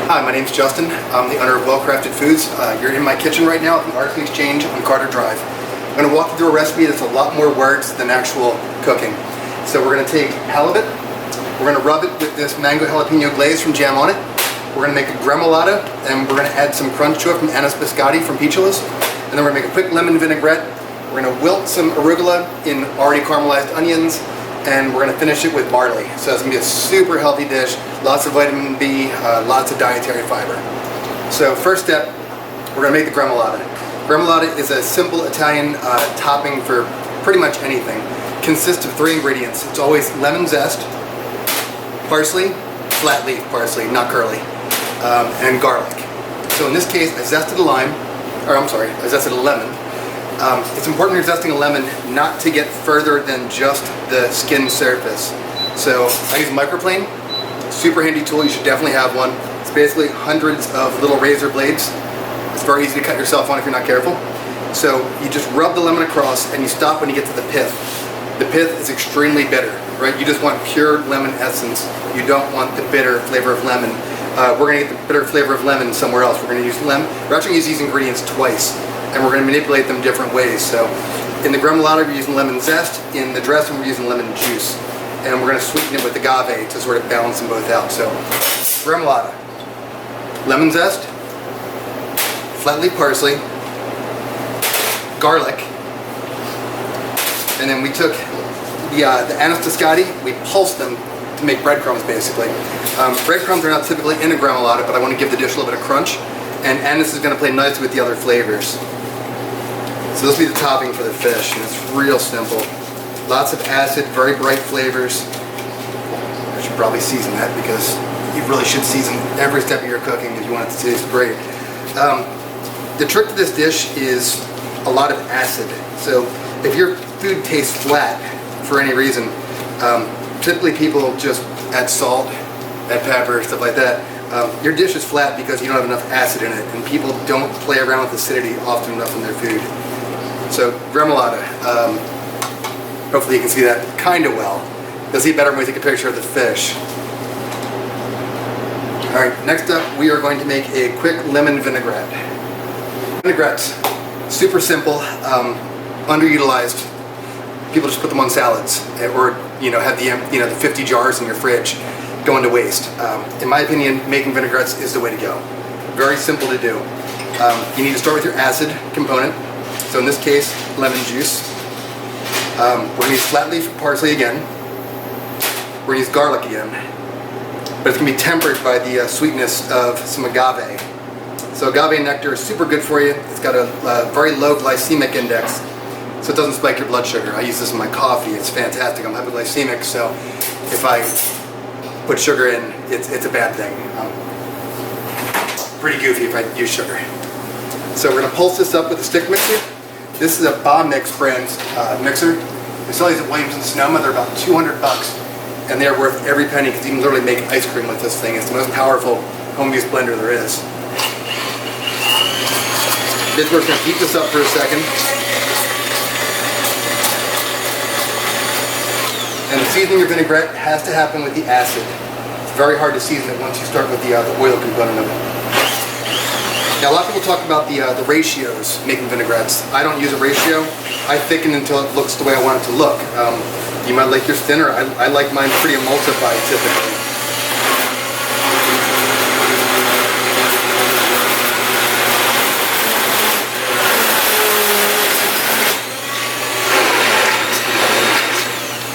Hi, my name's Justin. I'm the owner of Well Crafted Foods. You're in my kitchen right now at the Arts Exchange on Carter Drive. I'm going to walk you through a recipe that's a lot more words than actual cooking. So we're going to take halibut, we're going to rub it with this mango jalapeno glaze from Jam On It. We're going to make a gremolata, and we're going to add some crunch to it from anise biscotti from Peachulas. And then we're going to make a quick lemon vinaigrette. We're going to wilt some arugula in already caramelized onions, and we're going to finish it with barley. So it's going to be a super healthy dish, lots of vitamin B, lots of dietary fiber. So first step, we're going to make the gremolata. Gremolata is a simple Italian topping for pretty much anything. Consists of 3 ingredients. It's always lemon zest, parsley, flat leaf parsley, not curly, and garlic. So in this case, I zested a lemon. It's important when you're zesting a lemon not to get further than just the skin surface. So I use a microplane, super handy tool, you should definitely have one. It's basically hundreds of little razor blades. It's very easy to cut yourself on if you're not careful. So you just rub the lemon across and you stop when you get to the pith. The pith is extremely bitter, right? You just want pure lemon essence. You don't want the bitter flavor of lemon. We're going to get the bitter flavor of lemon somewhere else. We're going to use lemon. We're actually going to use these ingredients twice, and we're going to manipulate them different ways. So in the gremolata, we're using lemon zest. In the dressing, we're using lemon juice. And we're going to sweeten it with agave to sort of balance them both out. So gremolata, lemon zest, flat leaf parsley, garlic, and then we took the anise biscotti, we pulsed them to make breadcrumbs basically. Breadcrumbs are not typically in a gremolata, but I want to give the dish a little bit of crunch, and anise is going to play nicely with the other flavors. So this will be the topping for the fish, and it's real simple. Lots of acid, very bright flavors. I should probably season that because you really should season every step of your cooking if you want it to taste great. The trick to this dish is a lot of acid. So if your food tastes flat for any reason, typically people just add salt, add pepper, stuff like that. Your dish is flat because you don't have enough acid in it, and people don't play around with acidity often enough in their food. So gremolata, hopefully you can see that kind of well. You'll see better when we take a picture of the fish. Alright, next up we are going to make a quick lemon vinaigrette. Vinaigrettes, super simple, underutilized. People just put them on salads, or have the 50 jars in your fridge going to waste. In my opinion, making vinaigrettes is the way to go. Very simple to do. You need to start with your acid component. So in this case, lemon juice. We're going to use flat leaf parsley again. We're going to use garlic again. But it's going to be tempered by the sweetness of some agave. So agave nectar is super good for you. It's got a very low glycemic index, so it doesn't spike your blood sugar. I use this in my coffee. It's fantastic. I'm hypoglycemic, so if I put sugar in, it's a bad thing. Pretty goofy if I use sugar. So we're going to pulse this up with a stick mixer. This is a Bomix brand mixer. We sell these at Williams-Sonoma. They're about $200, and they're worth every penny because you can literally make ice cream with this thing. It's the most powerful home-use blender there is. We're going to heat this up for a second. And the seasoning of vinaigrette has to happen with the acid. It's very hard to season it once you start with the oil component of it. Now a lot of people talk about the ratios making vinaigrettes. I don't use a ratio. I thicken until it looks the way I want it to look. You might like yours thinner. I like mine pretty emulsified typically.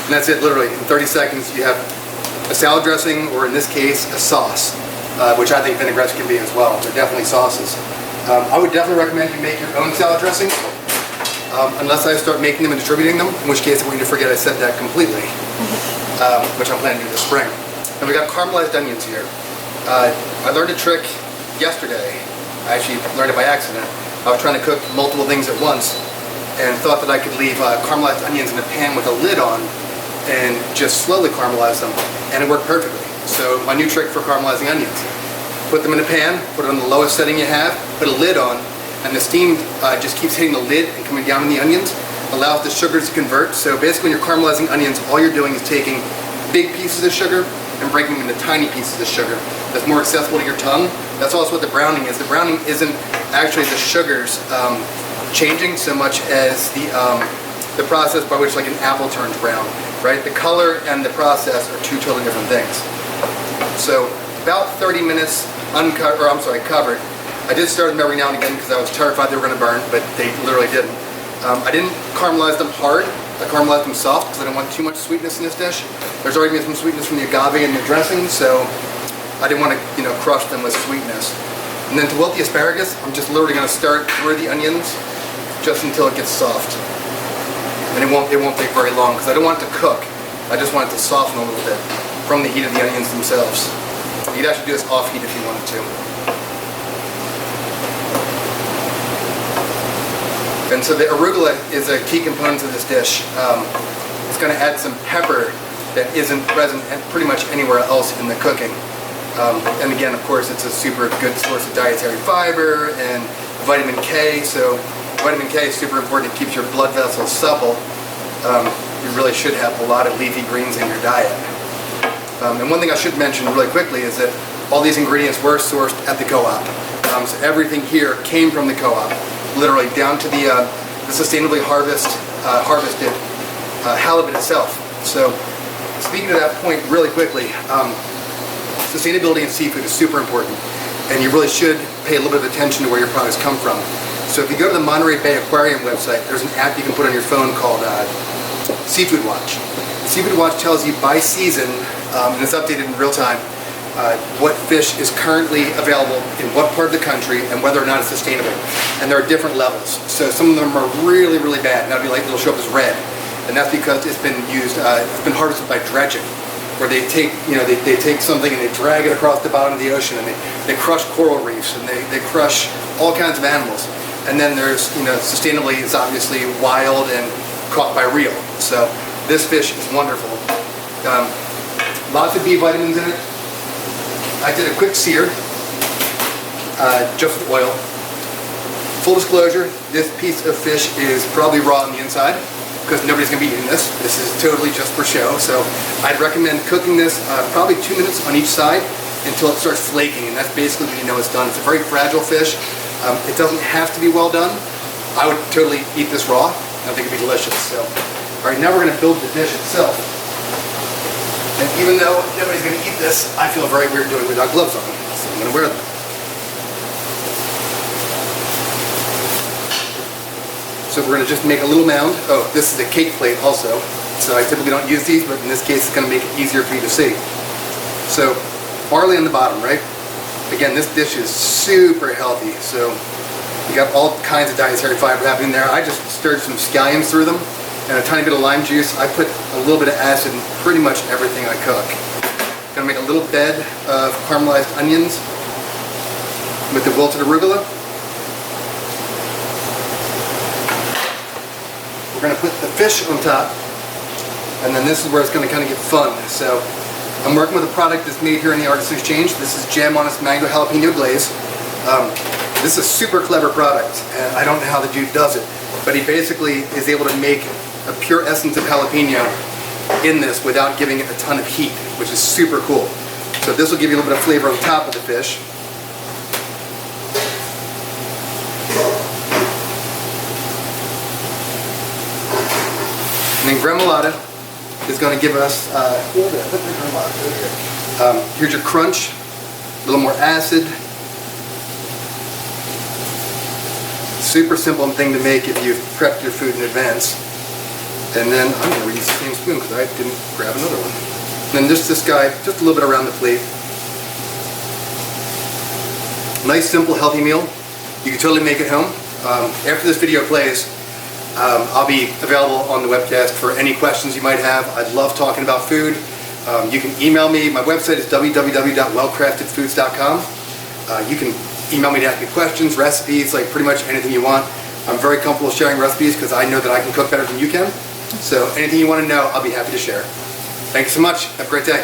And that's it, literally. In 30 seconds you have a salad dressing, or in this case, a sauce, which I think vinaigrettes can be as well. They're definitely sauces. I would definitely recommend you make your own salad dressing, unless I start making them and distributing them, in which case I want you to forget I said that completely, which I'm planning to do this spring. And we got caramelized onions here. I learned a trick yesterday. I actually learned it by accident. I was trying to cook multiple things at once and thought that I could leave caramelized onions in a pan with a lid on and just slowly caramelize them, and it worked perfectly. So my new trick for caramelizing onions: put them in a pan, put it on the lowest setting you have, put a lid on, and the steam just keeps hitting the lid and coming down on the onions, allows the sugars to convert. So basically when you're caramelizing onions, all you're doing is taking big pieces of sugar and breaking them into tiny pieces of sugar that's more accessible to your tongue. That's also what the browning is. The browning isn't actually the sugars changing so much as the process by which like an apple turns brown, right? The color and the process are two totally different things. So about 30 minutes covered. I did stir them every now and again because I was terrified they were going to burn, but they literally didn't. I didn't caramelize them hard. I caramelized them soft because I didn't want too much sweetness in this dish. There's already been some sweetness from the agave and the dressing, so I didn't want to, crush them with sweetness. And then to wilt the asparagus, I'm just literally going to start through the onions just until it gets soft. And it won't take very long because I don't want it to cook. I just want it to soften a little bit from the heat of the onions themselves. You'd actually do this off heat if you wanted to. And so the arugula is a key component to this dish. It's going to add some pepper that isn't present pretty much anywhere else in the cooking. And again, of course, it's a super good source of dietary fiber and vitamin K. So vitamin K is super important. It keeps your blood vessels supple. You really should have a lot of leafy greens in your diet. And one thing I should mention really quickly is that all these ingredients were sourced at the co-op. So everything here came from the co-op, literally down to the sustainably harvested halibut itself. So speaking to that point really quickly, sustainability in seafood is super important, and you really should pay a little bit of attention to where your products come from. So if you go to the Monterey Bay Aquarium website, there's an app you can put on your phone called Seafood Watch. Seafood Watch tells you by season, and it's updated in real time, what fish is currently available in what part of the country and whether or not it's sustainable. And there are different levels. So some of them are really, really bad, and that'll be like, it'll show up as red. And that's because it's been used, it's been harvested by dredging, where they take, they take something and they drag it across the bottom of the ocean, and they crush coral reefs, and they crush all kinds of animals. And then there's, sustainably is obviously wild and caught by reel. So this fish is wonderful. Lots of B vitamins in it. I did a quick sear, just with oil. Full disclosure, this piece of fish is probably raw on the inside because nobody's going to be eating this. This is totally just for show. So I'd recommend cooking this probably 2 minutes on each side until it starts flaking, and that's basically when you know it's done. It's a very fragile fish. It doesn't have to be well done. I would totally eat this raw. I think it'd be delicious. So, all right, now we're going to build the dish itself. And even though nobody's going to eat this, I feel very weird doing it without gloves on, so I'm going to wear them. So we're going to just make a little mound. Oh, this is a cake plate also. So I typically don't use these, but in this case it's going to make it easier for you to see. So barley on the bottom, right? Again, this dish is super healthy. So you got all kinds of dietary fiber happening there. I just stirred some scallions through them and a tiny bit of lime juice. I put a little bit of acid in pretty much everything I cook. Gonna make a little bed of caramelized onions with the wilted arugula. We're gonna put the fish on top, and then this is where it's gonna kind of get fun. So I'm working with a product that's made here in the Artists Exchange. This is Jam Honest Mango Jalapeno Glaze. This is a super clever product, and I don't know how the dude does it, but he basically is able to make a pure essence of jalapeno in this without giving it a ton of heat, which is super cool. So this will give you a little bit of flavor on top of the fish. And then gremolata is going to give us, here's your crunch, a little more acid. Super simple thing to make if you've prepped your food in advance. And then I'm going to reuse the same spoon because I didn't grab another one. And then just this guy, just a little bit around the plate. Nice, simple, healthy meal. You can totally make it home. After this video plays, I'll be available on the webcast for any questions you might have. I love talking about food. You can email me. My website is www.wellcraftedfoods.com. You can email me to ask me questions, recipes, like pretty much anything you want. I'm very comfortable sharing recipes because I know that I can cook better than you can. So anything you want to know, I'll be happy to share. Thank you so much. Have a great day.